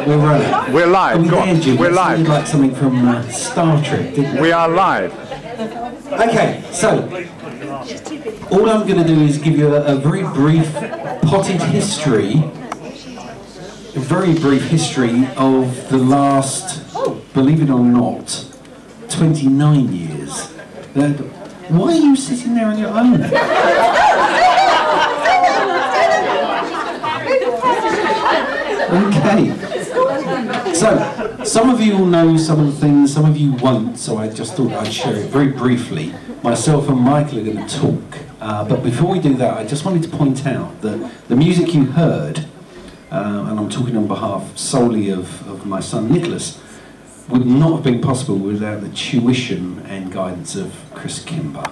We're running. We're live. Go on. We're live. Like something from Star Trek, didn't we? We are live. Okay, so all I'm going to do is give you a very brief potted history, a very brief history of the last, believe it or not, 29 years. Why are you sitting there on your own? Okay. So, some of you will know some of the things, some of you won't, so I just thought I'd share it very briefly. Myself and Michael are going to talk, but before we do that, I just wanted to point out that the music you heard, and I'm talking on behalf solely of my son Nicholas, would not have been possible without the tuition and guidance of Chris Kimber.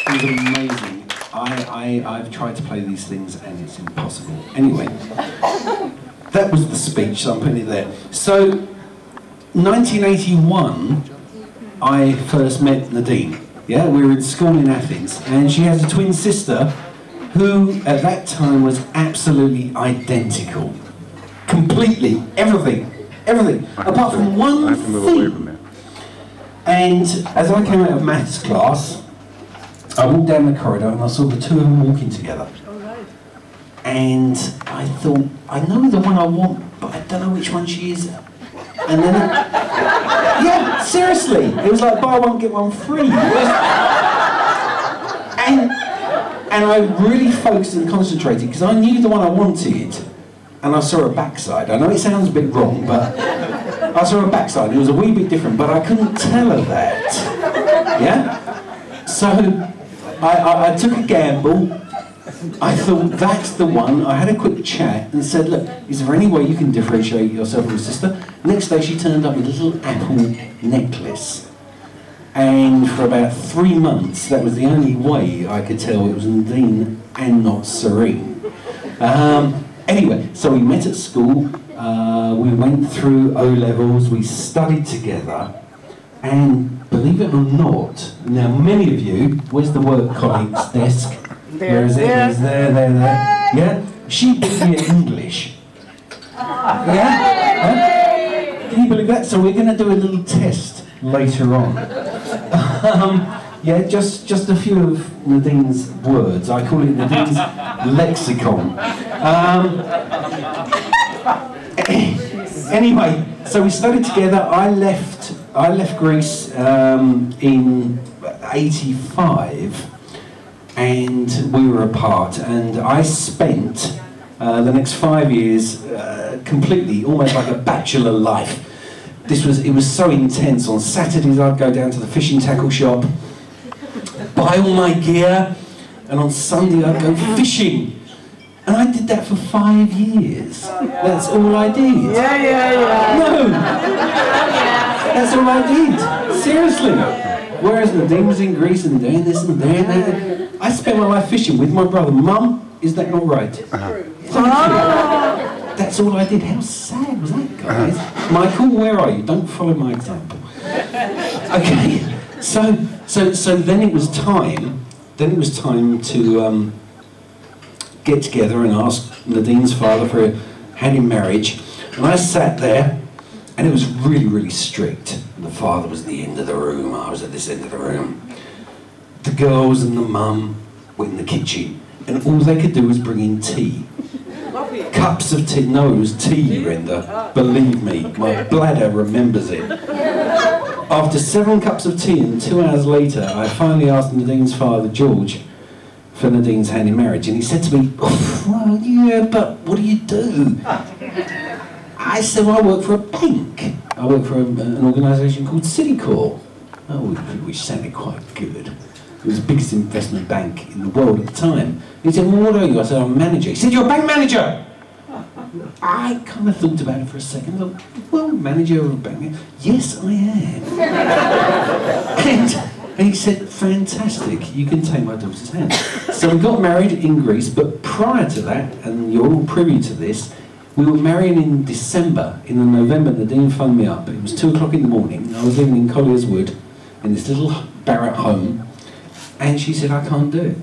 It was amazing. I've tried to play these things and it's impossible. Anyway, that was the speech, so I'm putting it there. So, 1981, I first met Nadine. Yeah, we were in school in Athens, and she has a twin sister who, at that time, was absolutely identical. Completely, everything, apart from one thing. And as I came out of maths class, I walked down the corridor and I saw the two of them walking together. And I thought, I know the one I want, but I don't know which one she is. And then, yeah, seriously, it was like buy one, get one free. And I really focused and concentrated because I knew the one I wanted, and I saw her backside. I know it sounds a bit wrong, but I saw her backside. It was a wee bit different, but I couldn't tell her that. Yeah? So I took a gamble. I thought, that's the one. I had a quick chat and said, look, is there any way you can differentiate yourself from your sister? Next day she turned up with a little apple necklace. And for about 3 months, that was the only way I could tell it was Nadine and not Serene. Anyway, so we met at school, we went through O-levels, we studied together, and believe it or not, now many of you, where's the work colleague's desk? Where is it? It's there. Yeah? She beat me at English. Yeah? Huh? Can you believe that? So we're going to do a little test later on. Yeah, just a few of Nadine's words. I call it Nadine's lexicon. Anyway, so we studied together. I left Greece in '85, and we were apart. And I spent the next 5 years completely, almost like a bachelor life. It was so intense. On Saturdays I'd go down to the fishing tackle shop, buy all my gear, and on Sunday I'd go fishing. And I did that for 5 years. That's all I did. Yeah. No! That's all I did. Seriously. Whereas Nadine was in Greece and doing this and doing that. I spent my life fishing with my brother. Mum, is that not right? Thank you. That's all I did. How sad was that, guys? Michael, where are you? Don't follow my example. Okay, so then it was time. Then it was time to get together and ask Nadine's father for a hand in marriage. And I sat there, and it was really, really strict. The father was at the end of the room. I was at this end of the room. The girls and the mum were in the kitchen, and all they could do was bring in tea. Cups of tea. No, it was tea, Renda. Believe me, my bladder remembers it. After 7 cups of tea and 2 hours later, I finally asked Nadine's father, George, for Nadine's hand in marriage, and he said to me, oh, well, yeah, but what do you do? I said, well, I work for a bank. I work for an organisation called Citicorp, which sounded quite good. It was the biggest investment bank in the world at the time. He said, well, what are you? I said, I'm a manager. He said, you're a bank manager! I kind of thought about it for a second. I thought, well, manager of a bank? Yes, I am. And he said, fantastic, you can take my daughter's hand. So we got married in Greece, but prior to that, and you're all privy to this, we were married in December. In November, Nadine phoned me up. It was 2 o'clock in the morning. I was living in Collier's Wood, in this little barrack home, and she said, I can't do it.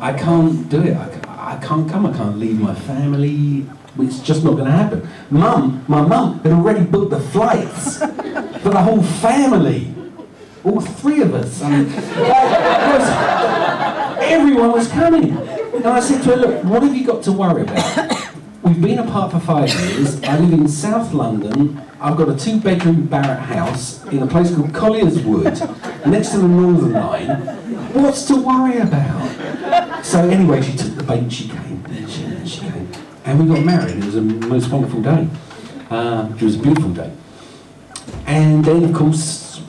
I can't do it. I can't come. I can't leave my family. It's just not going to happen. My mum had already booked the flights for the whole family. All three of us. I mean, everyone was coming. And I said to her, look, what have you got to worry about? We've been apart for 5 years. I live in South London. I've got a 2-bedroom barrack house in a place called Collier's Wood, next to the Northern Line. What's to worry about? So anyway, she took the bait and she came. And she came. And we got married. It was a most wonderful day. It was a beautiful day. And then, of course,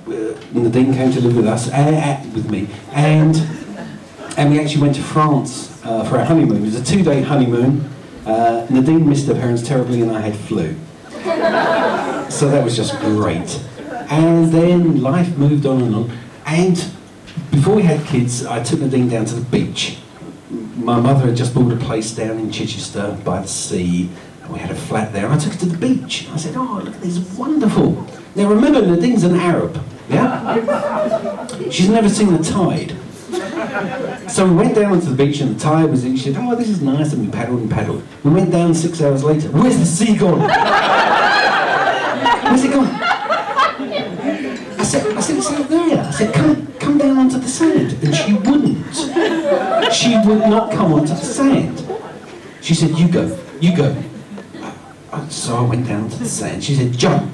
Nadine came to live with us, with me. And we actually went to France for our honeymoon. It was a 2-day honeymoon. Nadine missed her parents terribly and I had flu. So that was just great. And then life moved on and on. And before we had kids, I took Nadine down to the beach. My mother had just bought a place down in Chichester by the sea, and we had a flat there. And I took her to the beach. I said, oh, look at this, wonderful. Now remember, Nadine's an Arab, yeah? She's never seen the tide. So we went down onto the beach and the tide was in. She said, oh, this is nice, and we paddled and paddled. We went down 6 hours later. Where's the sea gone? Where's it gone? I said, it's out there. I said, come down onto the sand. And she wouldn't. She would not come onto the sand. She said, you go, you go. So I went down to the sand. She said, jump.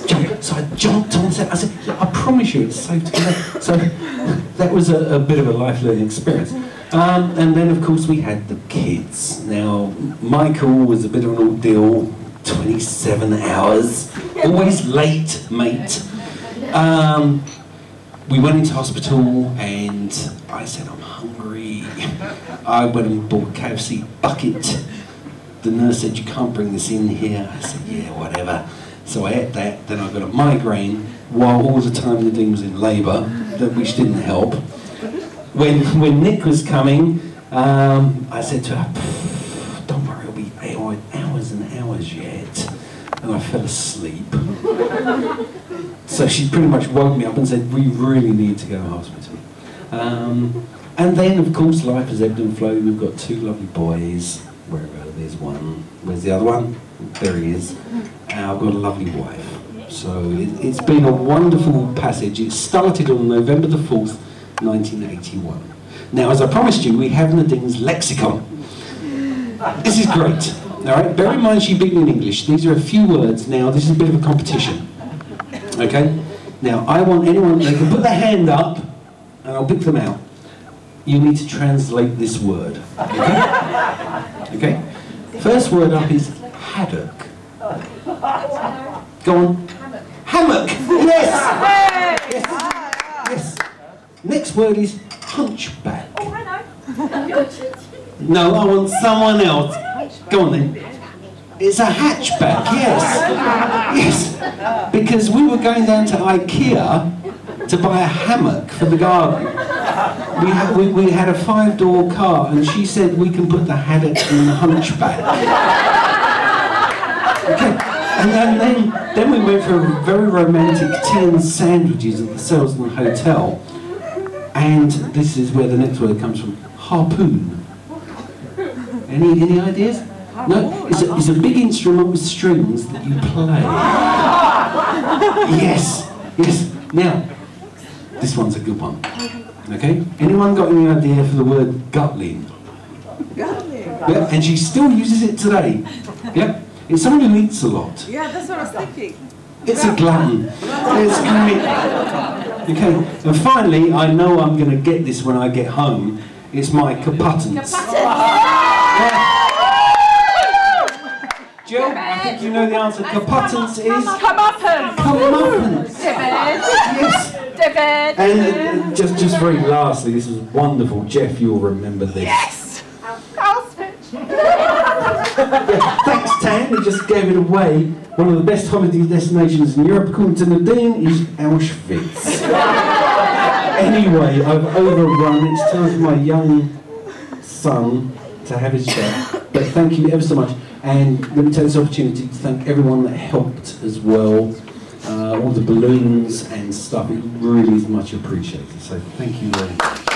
Jump. So I jumped on the sand. I said, I promise you it's safe to go. So that was a bit of a life-learning experience. And then, of course, we had the kids. Now, Michael was a bit of an ordeal. 27 hours, always late, mate. We went into hospital and I said, I'm hungry. I went and bought a KFC bucket. The nurse said, you can't bring this in here. I said, yeah, whatever. So I ate that, then I got a migraine while all the time Nadine was in labour, which didn't help. When Nick was coming, I said to her, don't worry, it'll be hours and hours yet. And I fell asleep. So she pretty much woke me up and said, we really need to go to hospital. And then, of course, life has ebbed and flowed. We've got 2 lovely boys. There's one. Where's the other one? There he is. I've got a lovely wife. So it's been a wonderful passage. It started on November the 4th, 1981. Now, as I promised you, we have Nadine's lexicon. This is great. All right, bear in mind she beat me in English. These are a few words. Now, this is a bit of a competition. Okay? Now, I want anyone, they can put their hand up, and I'll pick them out. You need to translate this word. Okay? Okay? First word up is haddock. Go on. Hammock. Yes! Yes! Yes! Next word is hunchback. Oh, I know. No, I want someone else. Go on then. It's a hatchback, yes. Yes. Because we were going down to IKEA to buy a hammock for the garden. We had a 5-door car and she said we can put the haddock in the hunchback. Okay. And then we went for a very romantic tea and sandwiches at the Selsdon Hotel. And this is where the next word comes from. Harpoon. Any ideas? No? It's a big instrument with strings that you play. Yes, yes. Now, this one's a good one. Okay? Anyone got any idea for the word gutling? Gutling? Yeah, and she still uses it today. Yeah? It's someone who eats a lot. Yeah, that's what I was thinking. It's a glutton. It's great. Okay, and finally, I know I'm going to get this when I get home. It's my kaputtance. Jill, I think you know the answer. Kaputtance is... Comeuppance. Comeuppance. Divid. Yes. Divid. And just very lastly, this was wonderful. Jeff, you'll remember this. Yes. Auschwitz. Yeah, thanks, Tan. We just gave it away. One of the best holiday destinations in Europe, according to Nadine, is Auschwitz. Anyway, I've overrun. It's time for my young son to have his share. But thank you ever so much. And let me take this opportunity to thank everyone that helped as well. All the balloons and stuff. It really is much appreciated. So thank you very much.